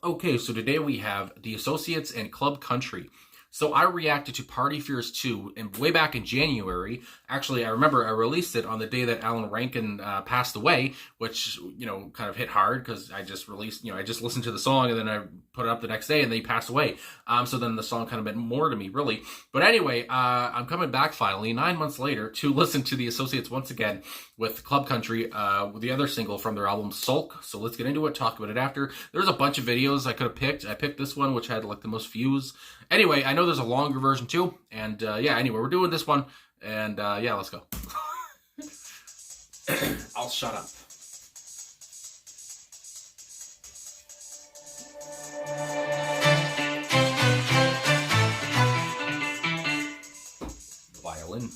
Okay, so today we have The Associates and Club Country. So I reacted to Party Fears 2 and way back in January. Actually, I remember I released it on the day that Alan Rankine passed away, which, kind of hit hard because I just released, I just listened to the song and then I put it up the next day and then he passed away. So then the song kind of meant more to me, really. But anyway, I'm coming back finally 9 months later to listen to The Associates once again with Club Country, with the other single from their album Sulk. So let's get into it, talk about it after. There's a bunch of videos I could have picked. I picked this one, which had like the most views. Anyway, I know there's a longer version too. And anyway, we're doing this one. And let's go. I'll shut up. Violin.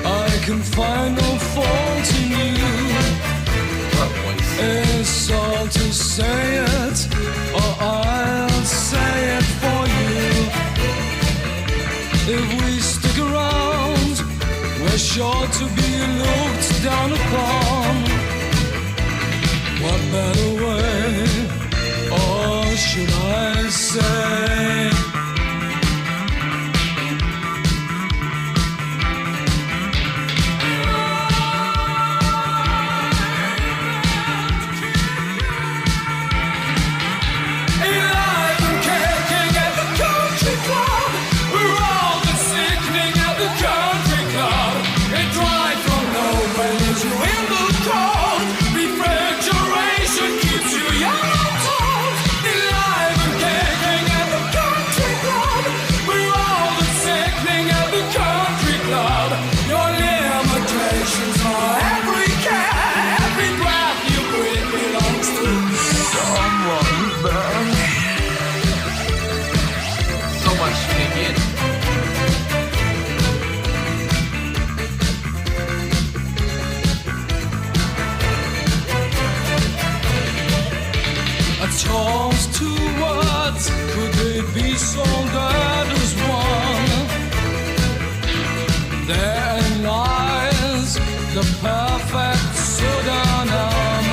I can find no fault in you. It's all to say it, or I'll say it for you. If we stick around, we're sure to be looked down upon. What better way, or should I say, toast to words, could they be so good as one? Therein lies the perfect pseudonym.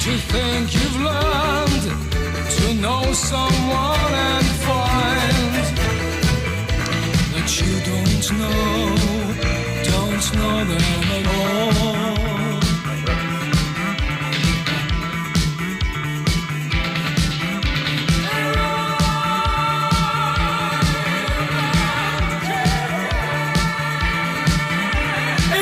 To think you've learned to know someone and find that you don't know them at all. Alive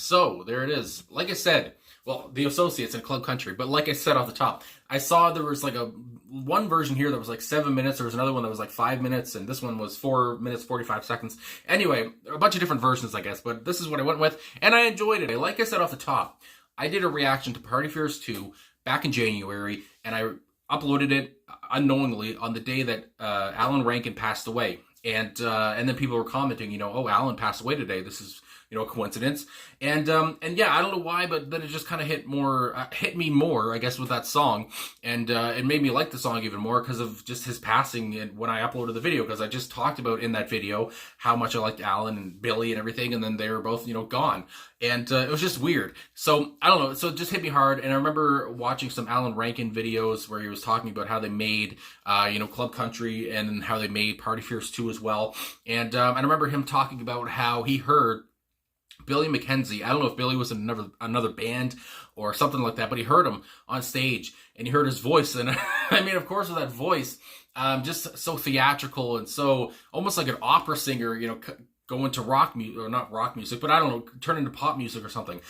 So there it is. Like I said, well, the Associates in Club Country, but like I said off the top, I saw there was like one version here that was like 7 minutes. There was another one that was like 5 minutes, and this one was 4 minutes 45 seconds. Anyway, a bunch of different versions, I guess, but this is what I went with, and I enjoyed it. Like I said off the top, I did a reaction to Party Fears 2 back in January, and I uploaded it unknowingly on the day that Alan Rankine passed away. And then people were commenting, oh, Alan passed away today. This is, a coincidence. And yeah, I don't know why, but then it just kind of hit me more, I guess, with that song. And it made me like the song even more because of just his passing and when I uploaded the video, because I just talked about in that video how much I liked Alan and Billy and everything. And then they were both, gone. And it was just weird. So I don't know. So it just hit me hard. And I remember watching some Alan Rankine videos where he was talking about how they made, Club Country and how they made Party Fears 2 as well. And I remember him talking about how he heard Billy McKenzie. I don't know if Billy was in another band or something like that, but he heard him on stage and he heard his voice. And I mean, of course, with that voice, just so theatrical and so almost like an opera singer, go into rock music, or not rock music, but I don't know, turn into pop music or something.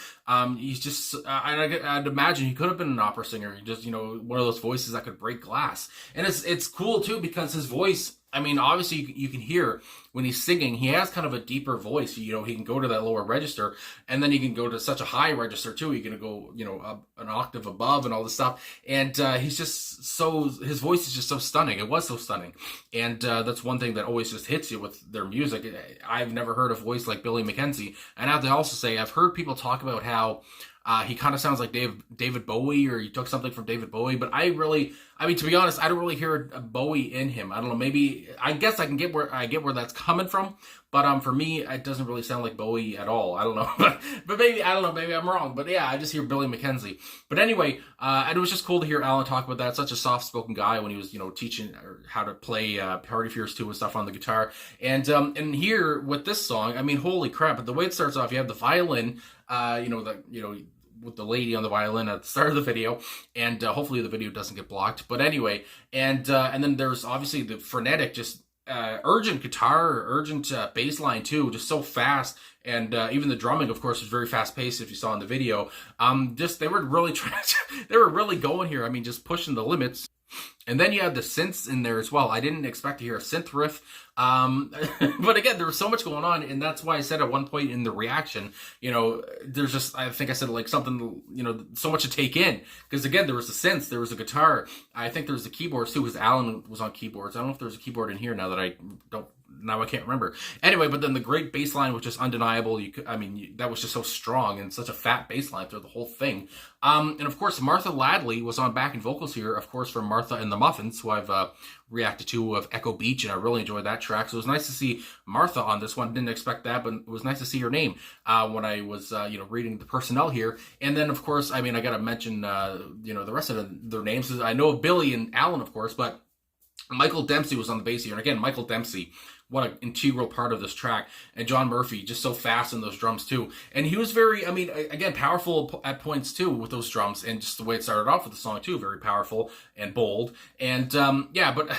He's just, I'd imagine he could have been an opera singer. Just, one of those voices that could break glass. And it's cool too, because his voice, I mean, obviously you can hear when he's singing, he has kind of a deeper voice. He can go to that lower register, and then he can go to such a high register too. He can go, an octave above and all this stuff. And he's just his voice is just so stunning. It was so stunning. And that's one thing that always just hits you with their music. I've never heard a voice like Billy McKenzie. And I have to also say, I've heard people talk about how he kind of sounds like David Bowie, or he took something from David Bowie. But to be honest, I don't really hear a Bowie in him. I don't know. Maybe, I guess I get where that's coming from. But for me, it doesn't really sound like Bowie at all. I don't know. but maybe, I don't know. Maybe I'm wrong. But yeah, I just hear Billy McKenzie. But anyway, and it was just cool to hear Alan talk about that. Such a soft-spoken guy when he was, teaching how to play Party Fears 2 and stuff on the guitar. And here with this song, I mean, holy crap. But the way it starts off, you have the violin, with the lady on the violin at the start of the video, and hopefully the video doesn't get blocked. But anyway, and then there's obviously the frenetic, just urgent guitar, urgent bass line too, just so fast. And even the drumming, of course, was very fast paced. If you saw in the video, they were really they were really going here. I mean, just pushing the limits. And then you have the synths in there as well. I didn't expect to hear a synth riff. But again, there was so much going on. And that's why I said at one point in the reaction, there's just, I think I said like something, so much to take in. Because again, there was the synths, there was a guitar. I think there was the keyboards too, because Alan was on keyboards. I don't know if there's a keyboard in here now that I can't remember. Anyway, but then the great bass line, which is undeniable. That was just so strong and such a fat bass line through the whole thing. And of course, Martha Ladley was on backing vocals here, of course, from Martha and the Muffins, who I've reacted to, of Echo Beach, and I really enjoyed that track. So it was nice to see Martha on this one. Didn't expect that, but it was nice to see her name when I was, reading the personnel here. And then, of course, I got to mention, the rest of their names. I know of Billy and Alan, of course, but Michael Dempsey was on the bass here. And again, Michael Dempsey, what an integral part of this track. And John Murphy, just so fast in those drums too. And he was very, again, powerful at points too with those drums, and just the way it started off with the song too, very powerful and bold. And yeah, but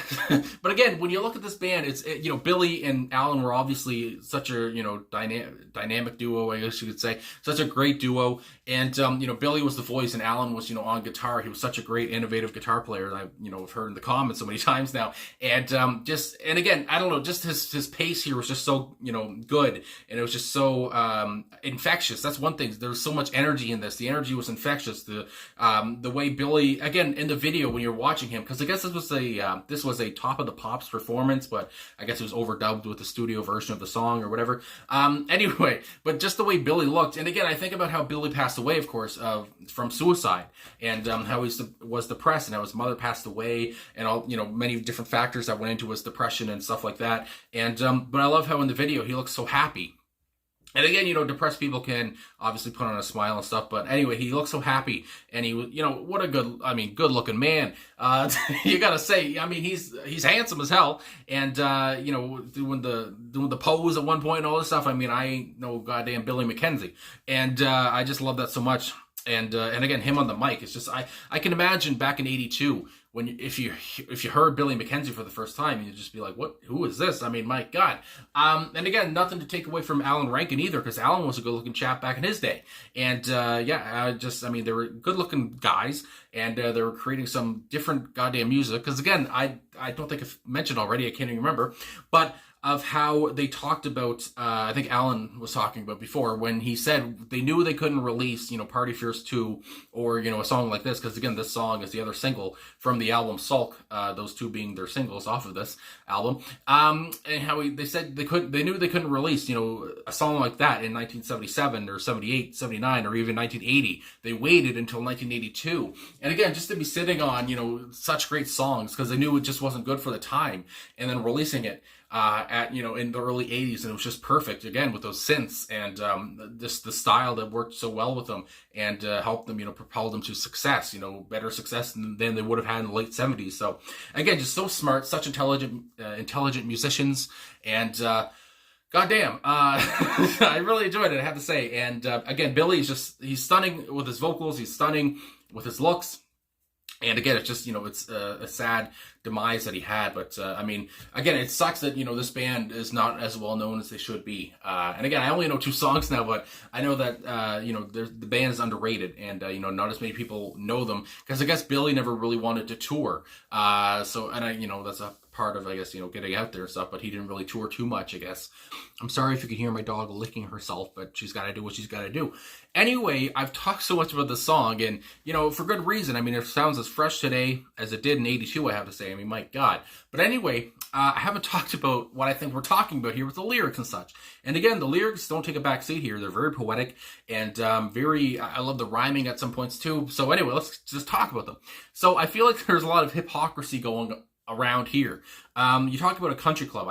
but again, when you look at this band, it's Billy and Alan were obviously such a dynamic duo, I guess you could say, such a great duo. And Billy was the voice, and Alan was on guitar. He was such a great, innovative guitar player that I've heard in the comments so many times now. And and again, I don't know, just his pace here was just so good, and it was just so infectious. That's one thing. There was so much energy in this. The energy was infectious. The way Billy, again, in the video when you're watching him, because I guess this was a Top of the Pops performance, but I guess it was overdubbed with the studio version of the song or whatever. Anyway, but just the way Billy looked, and again, I think about how Billy passed away, of course, from suicide, and how he was depressed, and how his mother passed away, and all many different factors that went into his depression and stuff like that. And but I love how in the video he looks so happy. And again, depressed people can obviously put on a smile and stuff. But anyway, he looks so happy, and he, what a good looking man. You gotta say, he's handsome as hell, and doing the pose at one point and all this stuff. I ain't no goddamn Billy McKenzie, and I just love that so much. And again, him on the mic, it's just, I can imagine back in '82 if you heard Billy Mackenzie for the first time, you'd just be like, what? Who is this? I mean, my God. And again, nothing to take away from Alan Rankine either, because Alan was a good-looking chap back in his day. And they were good-looking guys, and they were creating some different goddamn music. Because again, I don't think I've mentioned already, I can't even remember, but of how they talked about, I think Alan was talking about before, when he said they knew they couldn't release, Party Fierce 2 or, a song like this, because again, this song is the other single from the album Sulk, those two being their singles off of this album, and how they said they knew they couldn't release, a song like that in 1977 or 78, 79, or even 1980. They waited until 1982. And again, just to be sitting on, such great songs, because they knew it just wasn't good for the time, and then releasing it in the early 80s, and it was just perfect, again, with those synths and just the style that worked so well with them, and helped them, propel them to success, better success than they would have had in the late 70s. So again, just so smart, such intelligent musicians, and goddamn, I really enjoyed it, I have to say. And again, Billy he's stunning with his vocals, he's stunning with his looks. And again, it's just, it's a sad demise that he had. But, again, it sucks that, this band is not as well known as they should be. And again, I only know 2 songs now, but I know that, the band is underrated, and, not as many people know them, because I guess Billy never really wanted to tour. That's a part of, I guess, getting out there and stuff, but he didn't really tour too much, I guess. I'm sorry if you can hear my dog licking herself, but she's got to do what she's got to do. Anyway, I've talked so much about the song, and, for good reason. I mean, it sounds as fresh today as it did in 82, I have to say. I mean, my God. But anyway, I haven't talked about what I think we're talking about here with the lyrics and such. And again, the lyrics don't take a back seat here. They're very poetic, and I love the rhyming at some points too. So anyway, let's just talk about them. So I feel like there's a lot of hypocrisy going around here. You talk about a country club.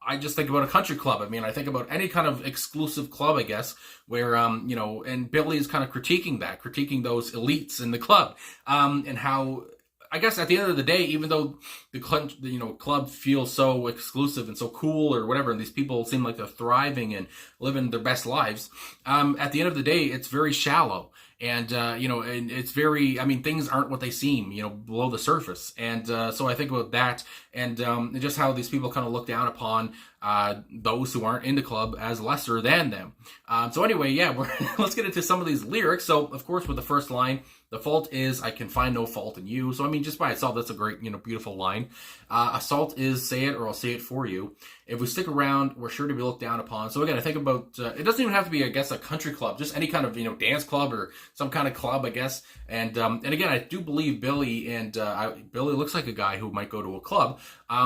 I just think about a country club. I mean, I think about any kind of exclusive club, I guess, where, and Billy is kind of critiquing those elites in the club, and how, I guess at the end of the day, even though the club feels so exclusive and so cool or whatever, and these people seem like they're thriving and living their best lives, at the end of the day, it's very shallow. And, and it's very, things aren't what they seem, below the surface. And so I think about that, and just how these people kind of look down upon those who aren't in the club as lesser than them. So anyway, yeah, let's get into some of these lyrics. So, of course, with the first line, the fault is, I can find no fault in you. So, just by itself, that's a great, beautiful line. Assault is, say it or I'll say it for you. If we stick around, we're sure to be looked down upon. So again, I think about, it doesn't even have to be, I guess, a country club, just any kind of, dance club or some kind of club, I guess. And again, I do believe Billy, and Billy looks like a guy who might go to a club.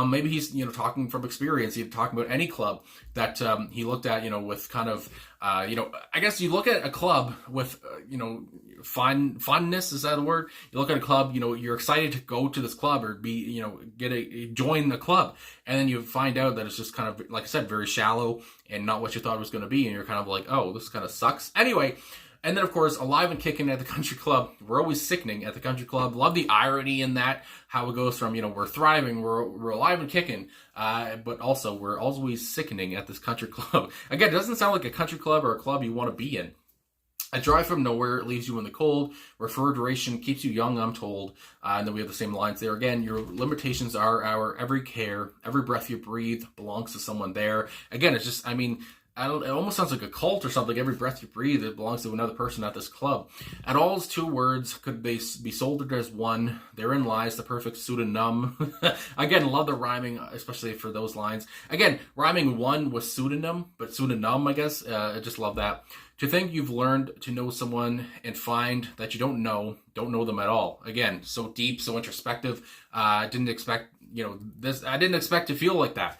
Maybe he's, talking from experience. He's talking about any club that he looked at, with kind of, I guess you look at a club with, fondness, is that a word? You look at a club, you're excited to go to this club or be, join the club. And then you find out that it's just kind of, like I said, very shallow and not what you thought it was going to be. And you're kind of like, oh, this kind of sucks. Anyway. And then, of course, alive and kicking at the country club. We're always sickening at the country club. Love the irony in that, how it goes from, we're thriving, we're alive and kicking, but also we're always sickening at this country club. Again, it doesn't sound like a country club or a club you want to be in. A drive from nowhere, it leaves you in the cold. Refrigeration keeps you young, I'm told. And then we have the same lines there. Again, your limitations are our every care. Every breath you breathe belongs to someone there. Again, it's just, it almost sounds like a cult or something. Every breath you breathe, it belongs to another person at this club. And all those 2 words could be soldered as one. Therein lies the perfect pseudonym. Again, love the rhyming, especially for those lines. Again, rhyming one with pseudonym, but pseudonym, I guess. I just love that. To think you've learned to know someone and find that you don't know them at all. Again, so deep, so introspective. I didn't expect to feel like that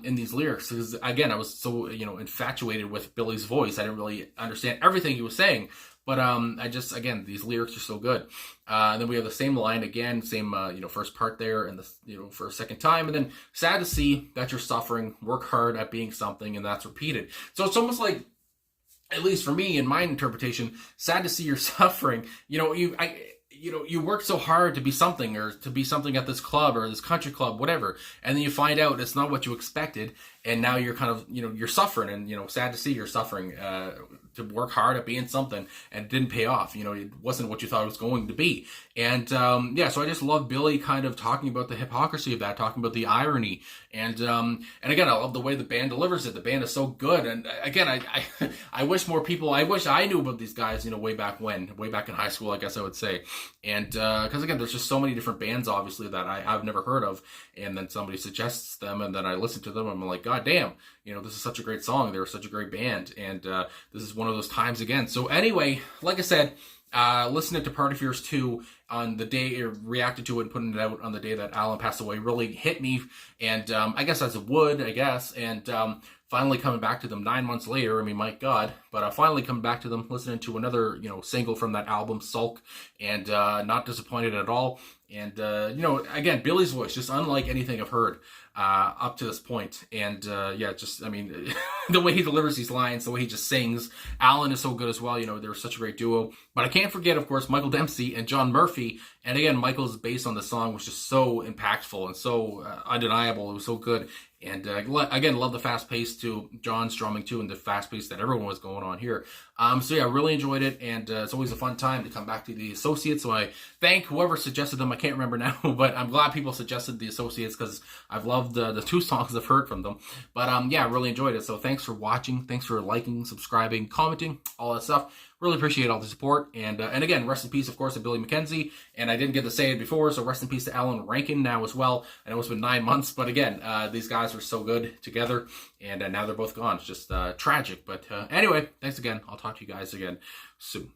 in these lyrics, because again, I was so infatuated with Billy's voice. I didn't really understand everything he was saying, but these lyrics are so good. And then we have the same line again, same first part there, and for a second time, and then sad to see that you're suffering. Work hard at being something, and that's repeated. So it's almost like, at least for me, in my interpretation, sad to see you're suffering. You work so hard to be something, or to be something at this club or this country club, whatever, and then you find out it's not what you expected, and now you're kind of, you're suffering, and sad to see you're suffering to work hard at being something, and it didn't pay off. You know, it wasn't what you thought it was going to be. And so I just love Billy kind of talking about the hypocrisy of that, talking about the irony, and again, I love the way the band delivers it. The band is so good, and again, I wish more people, I wish I knew about these guys, you know, way back in high school, I guess I would say, and because again, there's just so many different bands, obviously, that I've never heard of, and then somebody suggests them, and then I listen to them, and I'm like, God damn, you know, this is such a great song. They're such a great band, and this is one of those times again. So anyway, like I said, listening to Party Fears 2 on the day, reacted to it and putting it out on the day that Alan passed away really hit me, and I guess as it would, and finally coming back to them 9 months later, I mean, my God, but finally coming back to them, listening to another, you know, single from that album, Sulk, and not disappointed at all. And, you know, again, Billy's voice, just unlike anything I've heard up to this point. And, just, I mean, the way he delivers these lines, the way he just sings. Alan is so good as well. You know, they're such a great duo. But I can't forget, of course, Michael Dempsey and John Murphy. And again, Michael's bass on the song was just so impactful and so undeniable. It was so good. And again, love the fast pace to John's drumming too, and the fast pace that everyone was going on here. So yeah, I really enjoyed it, and it's always a fun time to come back to the Associates. So I thank whoever suggested them. I can't remember now, but I'm glad people suggested the Associates because I've loved the 2 songs I've heard from them. But yeah, I really enjoyed it. So thanks for watching, thanks for liking, subscribing, commenting, all that stuff. Really appreciate all the support. And again, rest in peace, of course, to Billy McKenzie. And I didn't get to say it before, so rest in peace to Alan Rankine now as well. I know it's been 9 months, but again, these guys were so good together. And now they're both gone. It's just tragic. But anyway, thanks again. I'll talk to you guys again soon.